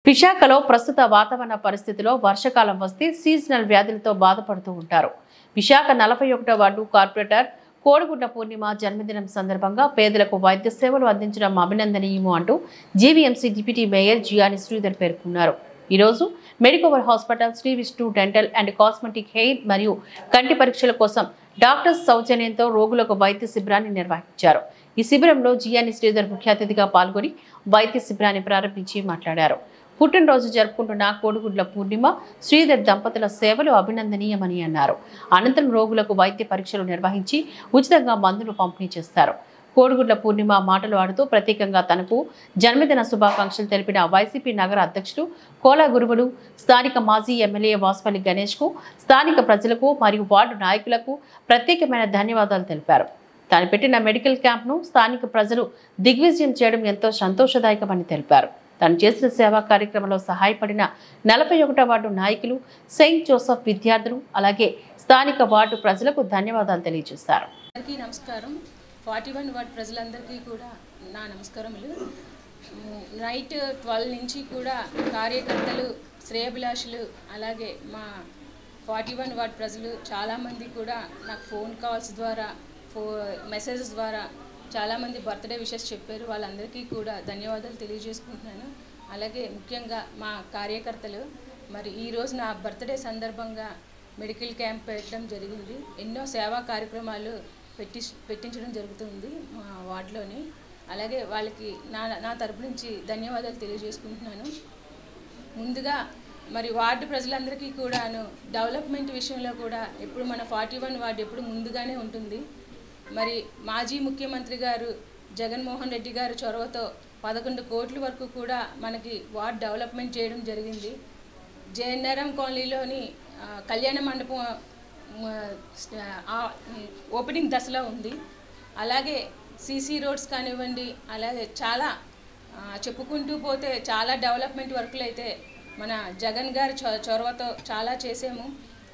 విశాఖలో ప్రస్తుత వాతావరణ పరిస్థితిలో వర్షాకాలం వస్తే సీజనల్ వ్యాధులతో బాధపడుతూ ఉంటారు. విశాఖ 41వ వార్డు కార్పొరేటర్ కోడిగుడ్ల పూర్ణిమ జన్మదినం సందర్భంగా పేదలకు వైద్య సేవలు అందించడం అభినందనీయము అంటూ GVMC deputy mayor Jiyani Sridhar పేర్కొన్నారు. ఈ రోజు Medicover hospital Sri Vishnu dental and cosmetic hair మరియు కంటి పరీక్షల కోసం డాక్టర్స్ సౌజన్యంతో రోగులకు వైద్య శిబిరాన్ని నిర్వహించారు. ఈ శిబిరంలో జియాని శ్రీధర్ ముఖ్య అతిథిగా పాల్గొని వైద్య శిబిరాన్ని ప్రారంభించి మాట్లాడారు. పుట్టినరోజు జరుపుకుంటున్న కోడిగుడ్ల పూర్ణిమ శ్రీధర్ దంపతుల సేవలు అభినందనీయమని అన్నారు. అనంతరం రోగులకు వైద్య పరీక్షలు నిర్వహించి ఉచితంగా మందులు పంపిణీ చేస్తారు. కోడిగుడ్ల పూర్ణిమ మాటలు ఆడుతూ ప్రత్యేకంగా తనకు జన్మదిన శుభాకాంక్షలు తెలిపిన వైసీపీ నగర అధ్యక్షుడు కోలా గురువులు, స్థానిక మాజీ ఎమ్మెల్యే వాసుపల్లి గణేష్ కు, స్థానిక ప్రజలకు మరియు వార్డు నాయకులకు ప్రత్యేకమైన ధన్యవాదాలు తెలిపారు. తాను పెట్టిన మెడికల్ క్యాంప్ను స్థానిక ప్రజలు దిగ్విజయం చేయడం ఎంతో సంతోషదాయకమని తెలిపారు. తాను చేసిన సేవా కార్యక్రమంలో సహాయపడిన 41వ వార్డు నాయకులు, సెయింట్ జోసెఫ్ విద్యార్థులు, అలాగే స్థానిక వార్డు ప్రజలకు ధన్యవాదాలు తెలియజేశారు. నమస్కారం. 41 వార్డు ప్రజలందరికీ కూడా నా నమస్కారములు. నైట్ 12 నుంచి కూడా కార్యకర్తలు, శ్రేయభిలాషులు, అలాగే మా 41 వార్డు ప్రజలు చాలామంది కూడా నాకు ఫోన్ కాల్స్ ద్వారా, మెసేజెస్ ద్వారా చాలామంది బర్త్డే విషెస్ చెప్పారు. వాళ్ళందరికీ కూడా ధన్యవాదాలు తెలియజేసుకుంటున్నాను. అలాగే ముఖ్యంగా మా కార్యకర్తలు మరి ఈరోజు నా బర్త్డే సందర్భంగా మెడికల్ క్యాంప్ పెట్టడం జరిగింది. ఎన్నో సేవా కార్యక్రమాలు పెట్టించడం జరుగుతుంది మా వార్డులోని. అలాగే వాళ్ళకి నా తరపు నుంచి ధన్యవాదాలు తెలియజేసుకుంటున్నాను. ముందుగా మరి వార్డు ప్రజలందరికీ కూడాను డెవలప్మెంట్ విషయంలో కూడా ఎప్పుడు మన 41 వార్డు ఎప్పుడు ముందుగానే ఉంటుంది. మరి మాజీ ముఖ్యమంత్రి గారు జగన్మోహన్ రెడ్డి గారు చొరవతో 11 కోట్ల వరకు కూడా మనకి వార్డ్ డెవలప్మెంట్ చేయడం జరిగింది. జయనగరం కాలనీలోని కళ్యాణ మండపం ఓపెనింగ్ దశలో ఉంది. అలాగే సీసీ రోడ్స్ కానివ్వండి, అలాగే చాలా చెప్పుకుంటూ పోతే చాలా డెవలప్మెంట్ వర్కులు అయితే మన జగన్ గారి చొరవతో చాలా చేసాము.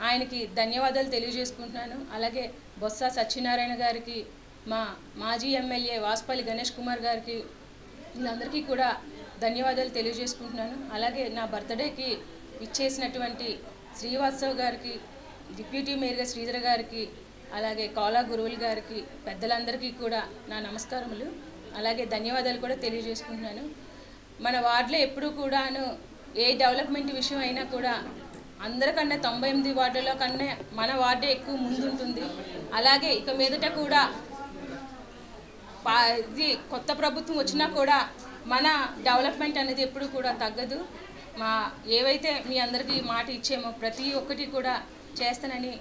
ఆయనకి ధన్యవాదాలు తెలియజేసుకుంటున్నాను. అలాగే బొత్స సత్యనారాయణ గారికి, మా మాజీ ఎమ్మెల్యే వాసుపల్లి గణేష్ కుమార్ గారికి, వీళ్ళందరికీ కూడా ధన్యవాదాలు తెలియజేసుకుంటున్నాను. అలాగే నా బర్త్డేకి ఇచ్చేసినటువంటి శ్రీవాత్సవ్ గారికి, డిప్యూటీ మేయర్గా శ్రీధర్ గారికి, అలాగే కోలా గురువులు గారికి, పెద్దలందరికీ కూడా నా నమస్కారములు, అలాగే ధన్యవాదాలు కూడా తెలియజేసుకుంటున్నాను. మన వార్డులో ఎప్పుడూ కూడాను ఏ డెవలప్మెంట్ విషయం అయినా కూడా అందరికన్నా 98 వార్డుల కన్నా మన వార్డే ఎక్కువ ముందుంటుంది. అలాగే ఇక మీదట కూడా ఇది కొత్త ప్రభుత్వం వచ్చినా కూడా మన డెవలప్మెంట్ అనేది ఎప్పుడు కూడా తగ్గదు. ఏవైతే మీ అందరికీ మాట ఇచ్చామో ప్రతి ఒక్కటి కూడా చేస్తానని